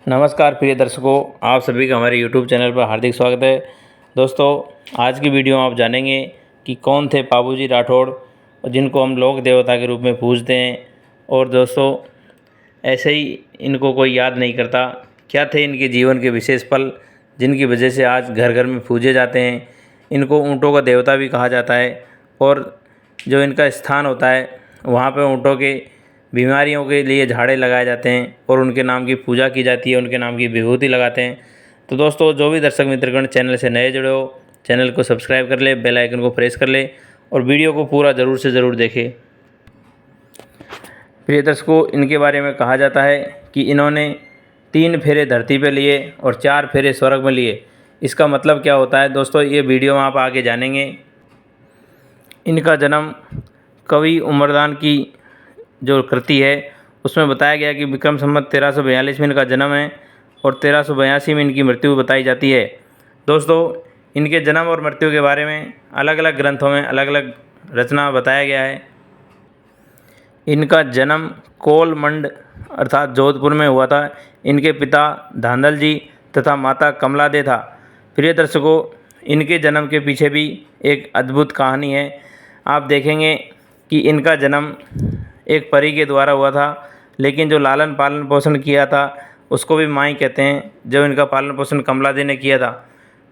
नमस्कार प्रिय दर्शकों, आप सभी का हमारे YouTube चैनल पर हार्दिक स्वागत है। दोस्तों, आज की वीडियो में आप जानेंगे कि कौन थे बाबूजी राठौड़, जिनको हम लोक देवता के रूप में पूजते हैं। और दोस्तों, ऐसे ही इनको कोई याद नहीं करता। क्या थे इनके जीवन के विशेष पल, जिनकी वजह से आज घर घर में पूजे जाते हैं। इनको ऊँटों का देवता भी कहा जाता है। और जो इनका स्थान होता है, वहाँ पर ऊँटों के बीमारियों के लिए झाड़े लगाए जाते हैं और उनके नाम की पूजा की जाती है, उनके नाम की विभूति लगाते हैं। तो दोस्तों, जो भी दर्शक मित्रगण चैनल से नए जुड़े हो, चैनल को सब्सक्राइब कर ले, बेल आइकन को प्रेस कर ले और वीडियो को पूरा ज़रूर से ज़रूर देखें। प्रिय दर्शकों, इनके बारे में कहा जाता है कि इन्होंने 3 फेरे धरती पर लिए और 4 फेरे स्वर्ग में लिए। इसका मतलब क्या होता है दोस्तों, ये वीडियो में आप आगे जानेंगे। इनका जन्म कवि उमरदान की जो कृति है उसमें बताया गया कि विक्रम संवत 1342 में इनका जन्म है और 1382 में इनकी मृत्यु बताई जाती है। दोस्तों, इनके जन्म और मृत्यु के बारे में अलग अलग ग्रंथों में अलग अलग रचना बताया गया है। इनका जन्म कोलमंड अर्थात जोधपुर में हुआ था। इनके पिता धांधल जी तथा माता कमलादे था। प्रिय दर्शकों, इनके जन्म के पीछे भी एक अद्भुत कहानी है। आप देखेंगे कि इनका जन्म एक परी के द्वारा हुआ था, लेकिन जो लालन पालन पोषण किया था उसको भी माई कहते हैं, जो इनका पालन पोषण कमलादे ने किया था।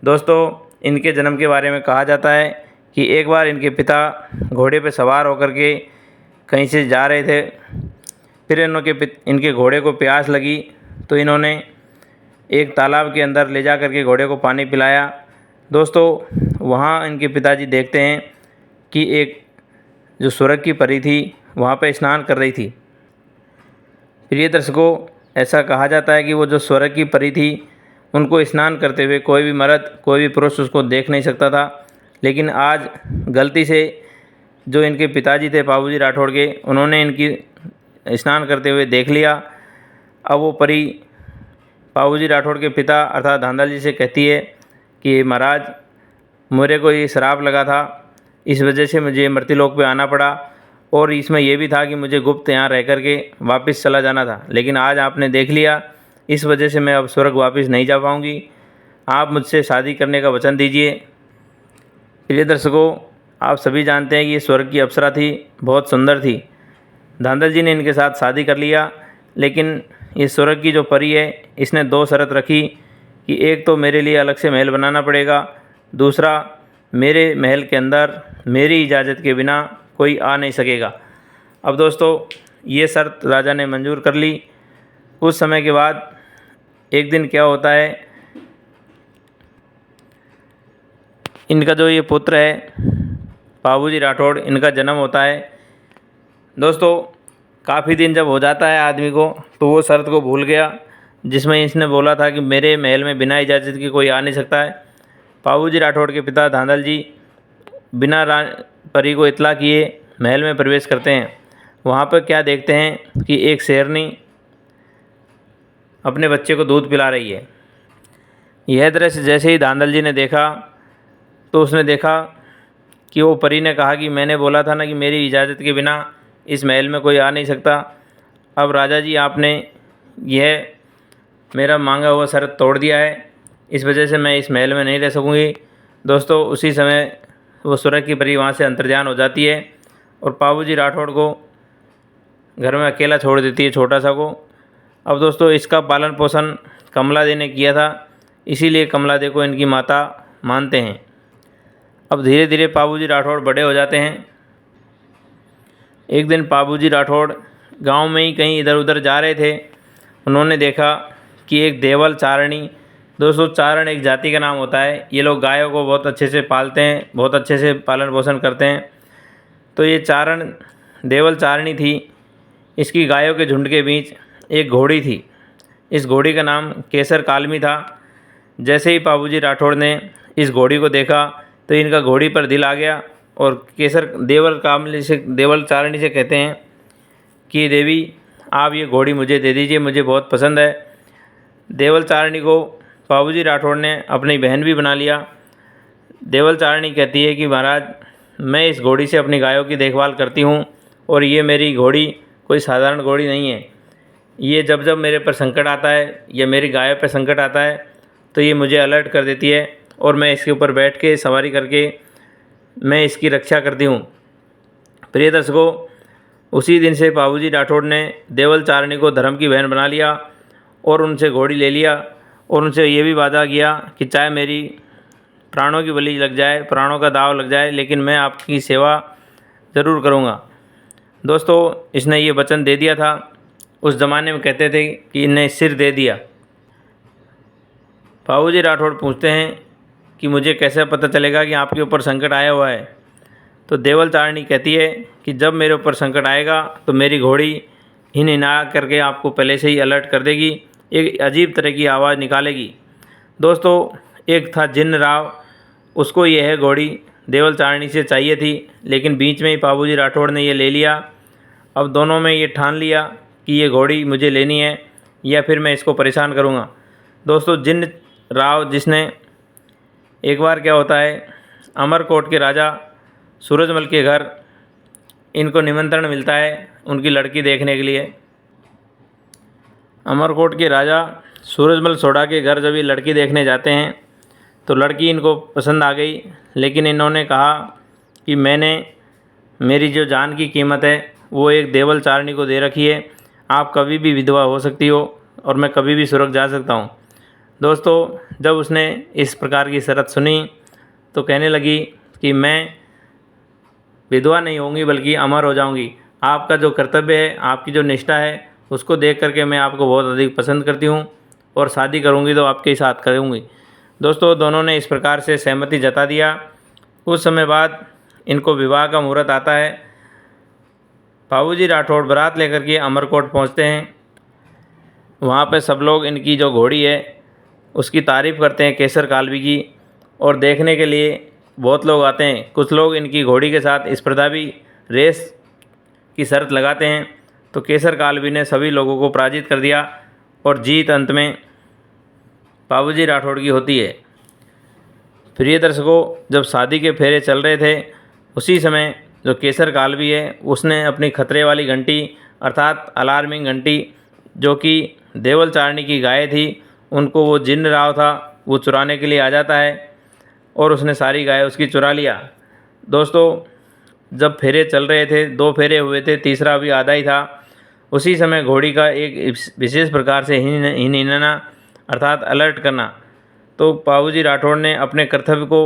दोस्तों, इनके जन्म के बारे में कहा जाता है कि एक बार इनके पिता घोड़े पर सवार होकर के कहीं से जा रहे थे। फिर इनके घोड़े को प्यास लगी तो इन्होंने एक तालाब के अंदर ले जा कर के घोड़े को पानी पिलाया। दोस्तों, वहाँ इनके पिताजी देखते हैं कि एक जो स्वर्ग की परी थी वहाँ पे स्नान कर रही थी। प्रिय दर्शकों, ऐसा कहा जाता है कि वो जो स्वर्ग की परी थी उनको स्नान करते हुए कोई भी मर्द, कोई भी पुरुष उसको देख नहीं सकता था। लेकिन आज गलती से जो इनके पिताजी थे बाबूजी राठौड़ के, उन्होंने इनकी स्नान करते हुए देख लिया। अब वो परी बाबूजी राठौड़ के पिता अर्थात धांधल जी से कहती है कि महाराज, मेरे को ये श्राप लगा था, इस वजह से मुझे मृत्युलोक पे आना पड़ा। और इसमें यह भी था कि मुझे गुप्त यहाँ रह कर के वापस चला जाना था, लेकिन आज आपने देख लिया, इस वजह से मैं अब स्वर्ग वापस नहीं जा पाऊँगी। आप मुझसे शादी करने का वचन दीजिए। प्रिय दर्शकों, आप सभी जानते हैं कि ये स्वर्ग की अप्सरा थी, बहुत सुंदर थी। धांधल जी ने इनके साथ शादी कर लिया, लेकिन ये स्वर्ग की जो परी है इसने 2 शर्त रखी कि एक तो मेरे लिए अलग से महल बनाना पड़ेगा, दूसरा मेरे महल के अंदर मेरी इजाज़त के बिना कोई आ नहीं सकेगा। अब दोस्तों, ये शर्त राजा ने मंजूर कर ली। कुछ समय के बाद एक दिन क्या होता है, इनका जो ये पुत्र है बाबूजी राठौड़, इनका जन्म होता है। दोस्तों, काफ़ी दिन जब हो जाता है आदमी को, तो वो शर्त को भूल गया जिसमें इसने बोला था कि मेरे महल में बिना इजाज़त के कोई आ नहीं सकता है। बाबूजी राठौड़ के पिता धांधल जी बिना परी को इतला किए महल में प्रवेश करते हैं। वहाँ पर क्या देखते हैं कि एक शेरनी अपने बच्चे को दूध पिला रही है। यह दृश्य जैसे ही धांधल जी ने देखा तो उसने देखा कि वो परी ने कहा कि मैंने बोला था ना कि मेरी इजाज़त के बिना इस महल में कोई आ नहीं सकता। अब राजा जी, आपने यह मेरा मांगा हुआ शर्त तोड़ दिया है, इस वजह से मैं इस महल में नहीं रह सकूँगी। दोस्तों, उसी समय वो स्वर्ग की परी वहाँ से अंतर्ध्यान हो जाती है और बाबूजी राठौड़ को घर में अकेला छोड़ देती है, छोटा सा को। अब दोस्तों, इसका पालन पोषण कमलादे ने किया था, इसीलिए कमलादे को इनकी माता मानते हैं। अब धीरे धीरे बाबूजी राठौड़ बड़े हो जाते हैं। एक दिन बाबूजी राठौड़ गांव में ही कहीं इधर उधर जा रहे थे। उन्होंने देखा कि एक देवल चारणी, दोस्तों चारण एक जाति का नाम होता है, ये लोग गायों को बहुत अच्छे से पालते हैं, बहुत अच्छे से पालन पोषण करते हैं। तो ये चारण देवल चारणी थी। इसकी गायों के झुंड के बीच एक घोड़ी थी। इस घोड़ी का नाम केसर कालमी था। जैसे ही बाबूजी राठौड़ ने इस घोड़ी को देखा तो इनका घोड़ी पर दिल आ गया और देवल चारणी से कहते हैं कि देवी, आप ये घोड़ी मुझे दे दीजिए, मुझे बहुत पसंद है। देवल चारणी को बाबूजी राठौड़ ने अपनी बहन भी बना लिया। देवल चारणी कहती है कि महाराज, मैं इस घोड़ी से अपनी गायों की देखभाल करती हूँ और ये मेरी घोड़ी कोई साधारण घोड़ी नहीं है। ये जब जब मेरे पर संकट आता है या मेरी गाय पर संकट आता है तो ये मुझे अलर्ट कर देती है और मैं इसके ऊपर बैठ के सवारी करके मैं इसकी रक्षा करती हूँ। प्रिय दर्शकों, उसी दिन से बाबूजी राठौड़ ने देवल चारणी को धर्म की बहन बना लिया और उनसे घोड़ी ले लिया और उनसे ये भी वादा किया कि चाहे मेरी प्राणों की बलि लग जाए, प्राणों का दाव लग जाए, लेकिन मैं आपकी सेवा ज़रूर करूँगा। दोस्तों, इसने ये वचन दे दिया था। उस ज़माने में कहते थे कि इन्हें सिर दे दिया। बाबूजी राठौड़ पूछते हैं कि मुझे कैसे पता चलेगा कि आपके ऊपर संकट आया हुआ है। तो देवल चारणी कहती है कि जब मेरे ऊपर संकट आएगा तो मेरी घोड़ी हिनहिना करके आपको पहले से ही अलर्ट कर देगी, एक अजीब तरह की आवाज़ निकालेगी। दोस्तों, एक था जिन्न राव, उसको यह घोड़ी देवल चारणी से चाहिए थी, लेकिन बीच में ही बाबूजी राठौड़ ने ये ले लिया। अब दोनों में ये ठान लिया कि ये घोड़ी मुझे लेनी है या फिर मैं इसको परेशान करूँगा। दोस्तों, जिन्न राव जिसने एक बार क्या होता है, अमरकोट के राजा सूरजमल के घर इनको निमंत्रण मिलता है उनकी लड़की देखने के लिए। अमरकोट के राजा सूरजमल सोढ़ा के घर जब ये लड़की देखने जाते हैं तो लड़की इनको पसंद आ गई, लेकिन इन्होंने कहा कि मैंने मेरी जो जान की कीमत है वो एक देवल चारणी को दे रखी है, आप कभी भी विधवा हो सकती हो और मैं कभी भी स्वर्ग जा सकता हूँ। दोस्तों, जब उसने इस प्रकार की शर्त सुनी तो कहने लगी कि मैं विधवा नहीं होंगी बल्कि अमर हो जाऊंगी। आपका जो कर्तव्य है, आपकी जो निष्ठा है, उसको देख करके मैं आपको बहुत अधिक पसंद करती हूँ और शादी करूँगी तो आपके साथ करूँगी। दोस्तों, दोनों ने इस प्रकार से सहमति जता दिया। कुछ समय बाद इनको विवाह का मुहूर्त आता है। बाबूजी राठौड़ बारात लेकर के अमरकोट पहुँचते हैं। वहाँ पर सब लोग इनकी जो घोड़ी है उसकी तारीफ़ करते हैं, केसर कालवी की, और देखने के लिए बहुत लोग आते हैं। कुछ लोग इनकी घोड़ी के साथ स्पर्धा भी, रेस की शर्त लगाते हैं। तो केसर कालवी ने सभी लोगों को पराजित कर दिया और जीत अंत में बाबूजी राठौड़ की होती है। प्रिय दर्शकों, जब शादी के फेरे चल रहे थे उसी समय जो केसर कालवी है उसने अपनी खतरे वाली घंटी अर्थात अलार्मिंग घंटी, जो कि देवल चारणी की गाय थी, उनको वो जिन्न राव था वो चुराने के लिए आ जाता है और उसने सारी गाय उसकी चुरा लिया। दोस्तों, जब फेरे चल रहे थे, 2 फेरे हुए थे, तीसरा अभी आधा ही था, उसी समय घोड़ी का एक विशेष प्रकार से हिनहिनाना अर्थात अलर्ट करना। तो बाबूजी राठौड़ ने अपने कर्तव्य को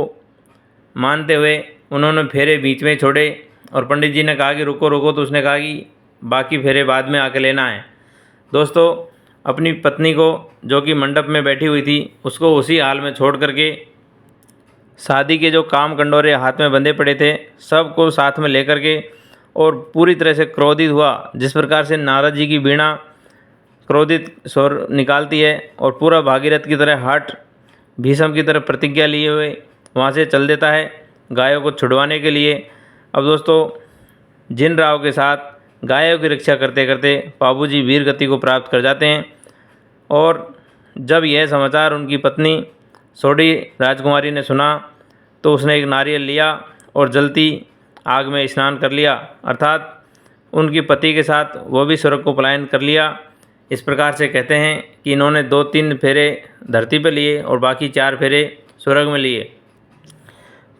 मानते हुए उन्होंने फेरे बीच में छोड़े और पंडित जी ने कहा कि रुको रुको, तो उसने कहा कि बाकी फेरे बाद में आके लेना है। दोस्तों, अपनी पत्नी को जो कि मंडप में बैठी हुई थी उसको उसी हाल में छोड़ करके शादी के जो काम कंडोरे हाथ में बंधे पड़े थे सबको साथ में लेकर के और पूरी तरह से क्रोधित हुआ, जिस प्रकार से नारद जी की वीणा क्रोधित स्वर निकालती है, और पूरा भागीरथ की तरह हट भीष्म की तरह प्रतिज्ञा लिए हुए वहाँ से चल देता है गायों को छुड़वाने के लिए। अब दोस्तों, जिन्न राव के साथ गायों की रक्षा करते करते बाबूजी वीर गति को प्राप्त कर जाते हैं। और जब यह समाचार उनकी पत्नी सोढ़ी राजकुमारी ने सुना तो उसने एक नारियल लिया और जलती आग में स्नान कर लिया, अर्थात उनकी पति के साथ वो भी स्वर्ग को पलायन कर लिया। इस प्रकार से कहते हैं कि इन्होंने 2-3 फेरे धरती पर लिए और बाकी 4 फेरे स्वर्ग में लिए।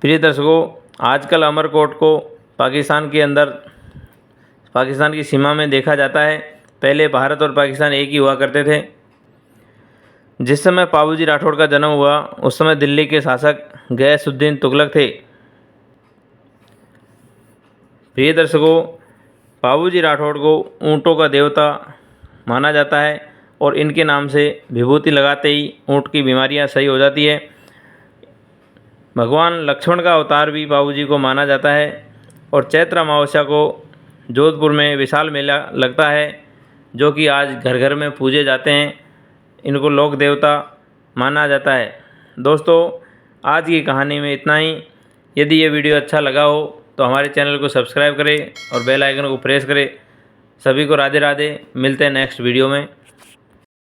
प्रिय दर्शकों, आजकल अमरकोट को पाकिस्तान के अंदर, पाकिस्तान की सीमा में देखा जाता है। पहले भारत और पाकिस्तान एक ही हुआ करते थे। जिस समय बाबूजी राठौड़ का जन्म हुआ उस समय दिल्ली के शासक गयासुद्दीन तुगलक थे। प्रिय दर्शकों, बाबूजी राठौड़ को ऊँटों का देवता माना जाता है और इनके नाम से विभूति लगाते ही ऊँट की बीमारियां सही हो जाती है। भगवान लक्ष्मण का अवतार भी बाबूजी को माना जाता है। और चैत्र अमावस्या को जोधपुर में विशाल मेला लगता है जो कि आज घर घर में पूजे जाते हैं। इनको लोक देवता माना जाता है। दोस्तों, आज की कहानी में इतना ही। यदि ये वीडियो अच्छा लगा हो तो हमारे चैनल को सब्सक्राइब करें और बेल आइकन को प्रेस करें। सभी को राधे राधे। मिलते हैं नेक्स्ट वीडियो में।